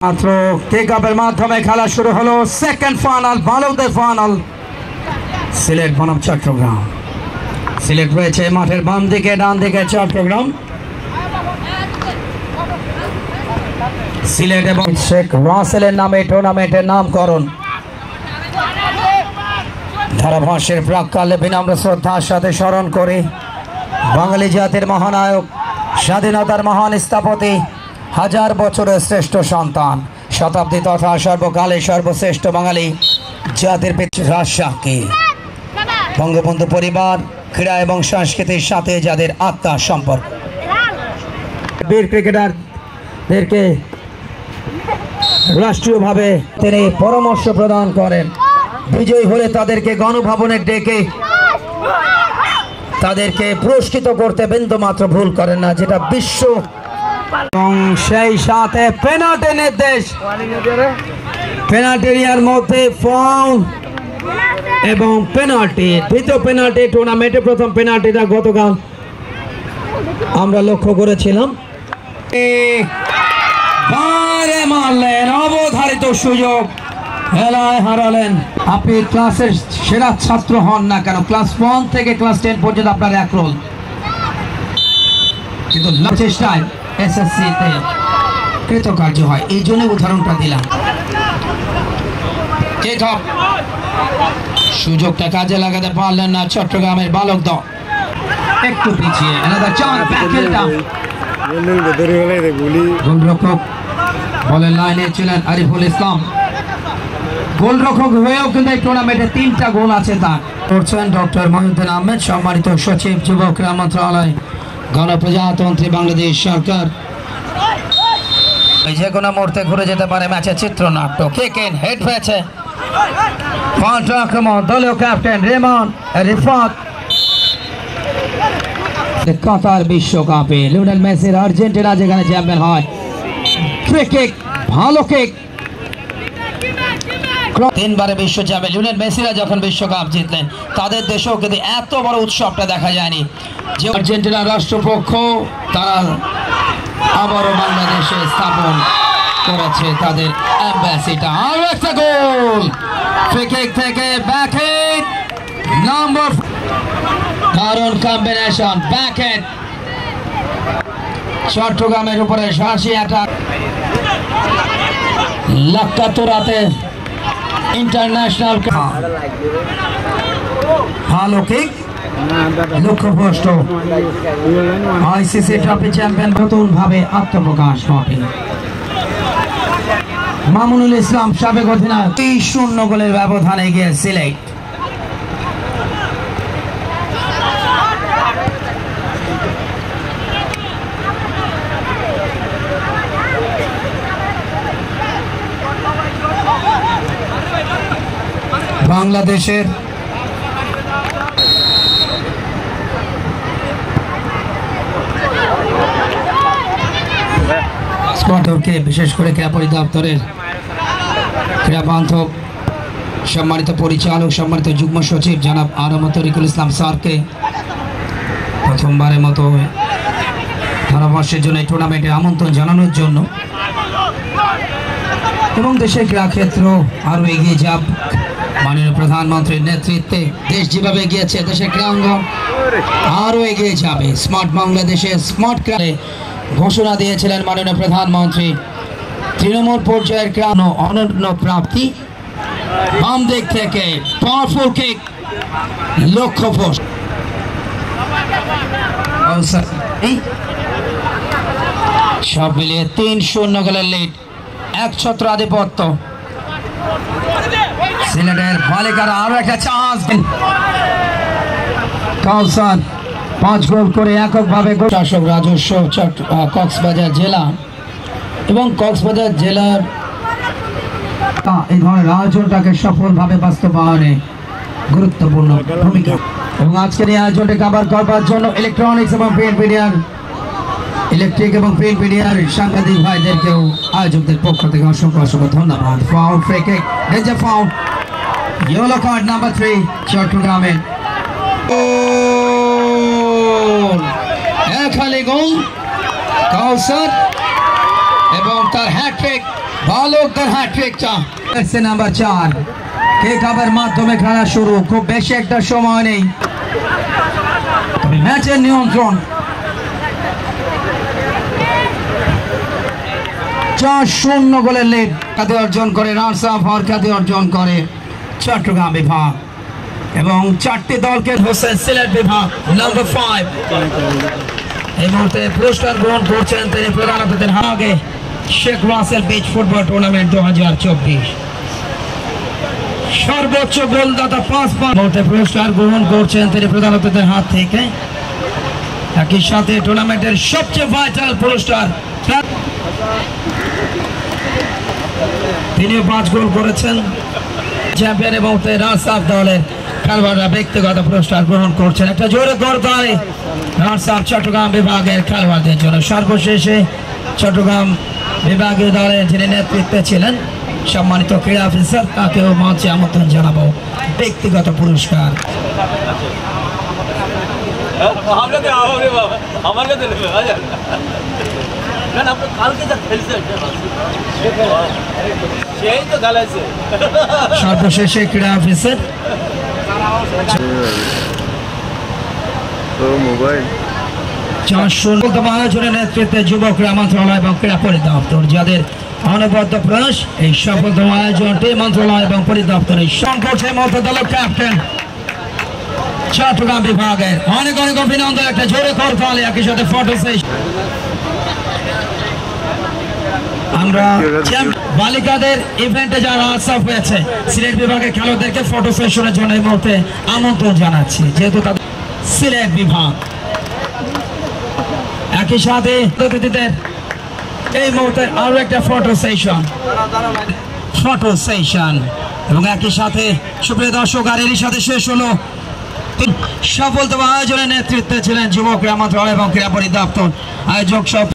মাত্র কিক আপের মাধ্যমে খেলা শুরু হলো সেকেন্ড ফাইনাল বালকদের ফাইনাল সিলেট বনাম চট্টগ্রাম। সিলেট রয়েছে মাঠের বাম দিকে, ডান দিকে চট্টগ্রাম। সিলেট এবং শেখ রাসেলের নামে টুর্নামেন্টের নামকরণ। ধারাভাষ্যের প্রাক্কালে বিনম্র শ্রদ্ধার সাথে স্মরণ করে বাঙালি জাতির মহানায়ক, স্বাধীনতার মহান স্থপতি, হাজার বছরের শ্রেষ্ঠ সন্তান, শতাব্দী তথা সর্বকালে সর্বশ্রেষ্ঠ বাঙালি জাতির পিতা রাজশাহকে, বঙ্গবন্ধু পরিবার, ক্রীড়া এবং সংস্কৃতির সাথে যাদের আত্মার সম্পর্ক, বীর ক্রিকেটারদেরকে রাষ্ট্রীয়ভাবে তিনি পরামর্শ প্রদান করেন। বিজয়ী হলে তাদেরকে গণভবনে ডেকে তাদেরকে পুরস্কৃত করতে বিন্দুমাত্র ভুল করেন না, যেটা বিশ্ব। এবং সেই সাথে পেনাল্টি নির্দেশ, পেনাল্টি এরিয়ার মধ্যে ফাউল এবং পেনাল্টি, দ্বিতীয় পেনাল্টি টুর্নামেন্টে প্রথম পেনাল্টিটা গতকাল আমরা লক্ষ্য করেছিলাম। মারলেন অবধারিত সুযোগ, খেলায় হারালেন। আপনি ক্লাসের সেরা ছাত্র হন না কেন, ক্লাস 1 থেকে ক্লাস 10 পর্যন্ত আপনার এক রোল, কিন্তু চেষ্টায় এসএসসিতে কৃতকার্য হয়, এই জন্য উদাহরণটা দিলাম। সুযোগটা কাজে লাগাতে পারলেন না চট্টগ্রামের বালক দল, একটু পিছিয়ে। গোলরক্ষক বলের লাইনে ছিলেন আরিফুল ইসলাম, গোলরক্ষক হয়েও কিন্তু এই টুর্নামেন্টে 3টা গোল আছে তার। করছেন ডক্টর মহিউদ্দিন আহমেদ, সম্মানিত সচিব, যুব ক্রীড়া মন্ত্রণালয়, গণপ্রজাতন্ত্রী বাংলাদেশ সরকার। যে কোনো মুহূর্তে ঘুরে যেতে পারে ম্যাচের চিত্রনাট্য। কিক ইন, হেড হয়েছে, পাল্টা আক্রমণ, দলীয় ক্যাপ্টেন রেমন রিফাত। কাতার বিশ্বকাপে লিওনেল মেসির আর্জেন্টিনা যেখানে চ্যাম্পিয়ন হয়, ফ্রি কিক, ভালো কিক। 3বারে বিশ্ব চ্যাম্পিয়ন লিওনেল মেসিরা যখন বিশ্বকাপ জিতলেন, তাদের দেশেও কিন্তু এত বড় উৎসবটা দেখা যায়নি। যে আর্জেন্টিনার রাষ্ট্রপক্ষ তারা আবারও বাংলাদেশে স্থাপন করেছে তাদের এম্বাসিটা। আর একটা গোল, ফ্রি কিক থেকে ব্যাক হেড, নাম্বার দারুণ কম্বিনেশন, ব্যাক হেড। চট্টগ্রামের উপরে শাসি অ্যাটাক, লাক্কাতুরাতে ইন্টারন্যাশনাল। ভালো কিক, লক্ষ্যভ্রষ্ট। আইসিসি ট্রফি চ্যাম্পিয়ন নতুন ভাবে আত্মপ্রকাশ ঘটে। মামুনুল ইসলাম সাবেক অধিনায়ক 3-0 গোলের ব্যবধানে এগিয়ে সিলেট। বাংলাদেশের স্পটকে বিশেষ করে ক্রীড়া পরিদপ্তরের ক্রীড়া বান্ধব সম্মানিত পরিচালক, সম্মানিত যুগ্ম সচিব জনাব আরম তরিকুল ইসলাম স্যারকে প্রথমবারের মতো ধারাভাষ্যের জন্য এই টুর্নামেন্টে আমন্ত্রণ জানানোর জন্য, এবং দেশের ক্রীড়া ক্ষেত্র আরও এগিয়ে যাক মাননীয় প্রধানমন্ত্রীর নেতৃত্বে। দেশ যেভাবে এগিয়েছে, দেশের ক্রীড়াঙ্গন আরও এগিয়ে যাবে। স্মার্ট বাংলাদেশে স্মার্ট ক্রীড়া ঘোষণা দিয়েছিলেন মাননীয় প্রধানমন্ত্রী। তৃণমূল পর্যায়ের ক্রীড়া অনন্য প্রাপ্তি। বাম দিক থেকে পাওয়ারফুল কিক, লক্ষ্যভ্রষ্ট। সব মিলিয়ে 3-0 গোলের লিড, একছত্র আধিপত্য সিলেটের বালিকারা। আরো একটা চান্স, কাউসার 5 গোল করে এককভাবে শাসক রাজস্ব কক্সবাজার জেলা এবং কক্সবাজার জেলার এই ধরনের আয়োজনটাকে সফলভাবে বাস্তবায়নে গুরুত্বপূর্ণ ভূমিকা। এবং আজকের এই আয়োজনটাকে আবার করবার জন্য ইলেকট্রিক এবং প্রিন্ট মিডিয়ার সাংবাদিক ভাইদেরকেও আয়োজকদের পক্ষ থেকে অসংখ্য অসংখ্য ধন্যবাদ। Foul, free kick, danger foul, yellow card number 3 চট্টগ্রামের। খালি গোল কাউসার এবং তার হ্যাট্রিক বালকদের হ্যাট্রিকটা নাম্বার 4 কিক আপের মাধ্যমে খেলা শুরু। খুব বেশি একটা সময় নেই, তবে ম্যাচের নিয়ন্ত্রণ। 4-0 গোলের লিড খ্যাতি অর্জন করে রানসাফ হওয়ার খ্যাতি অর্জন করে চট্টগ্রাম বিভাগ এবং 4টি দলকে হোসেন সিলেট বিভাগ নাম্বার 5 এই মুহূর্তে পুরস্কার গ্রহণ করছেন তিনি প্রধান অতিথির আগে Sheikh Russel beach football tournament 2024 সর্বোচ্চ গোলদাতা 5 মুহূর্তে পুরস্কার গ্রহণ করছেন তিনি প্রধান অতিথির হাত থেকে। একই সাথে টুর্নামেন্টের সবচেয়ে ভাইটাল পুরস্কার তিনিও 5 গোল করেছেন। চ্যাম্পিয়ন এবং রানসাফ দলের খেলোয়াড়রা ব্যক্তিগত পুরস্কার গ্রহণ করছেন। একটা জোরে করতালি রানসাফ চট্টগ্রাম বিভাগের খেলোয়াড়দের জন্য। সর্বশেষে চট্টগ্রাম বিভাগীয় দলের যিনি নেতৃত্বে ছিলেন সম্মানিত ক্রীড়া অফিসার, তাকেও মঞ্চে আমন্ত্রণ জানাবো ব্যক্তিগত পুরস্কার। সর্বশেষে ক্রীড়া অফিসার আয়োজনের নেতৃত্বে যুব ক্রীড়া মন্ত্রণালয় এবং ক্রীড়া পরিদপ্তর, যাদের অনবদ্য প্রয়াস এই সফলতম আয়োজনটি মন্ত্রণালয় এবং পরিদপ্তরের সংকটের মধ্যে দল ক্যাপ্টেন চট্টগ্রাম বিভাগের অনেক অনেক অভিনন্দন। একটা জোরে করতালি, একই সাথে ফটো সেশন। আমরা বালিকাদের ইভেন্টে যারা রানসাফ হয়েছে সিলেট বিভাগের খেলোয়াড়দেরকে ফটো সেশনের জন্য এই মুহূর্তে আমন্ত্রণ জানাচ্ছি, যেহেতু তাদের সিলেট বিভাগ। একই সাথে অতিথিদের এই মুহূর্তে আরো একটা ফটো সেশন এবং একই সাথে সুপ্রিয় দর্শক আর এরই সাথে শেষ হলো সফলতম আয়োজনের নেতৃত্বে ছিলেন যুব ক্রীড়া মন্ত্রণালয় এবং ক্রীড়া পরিদপ্তর আয়োজক সব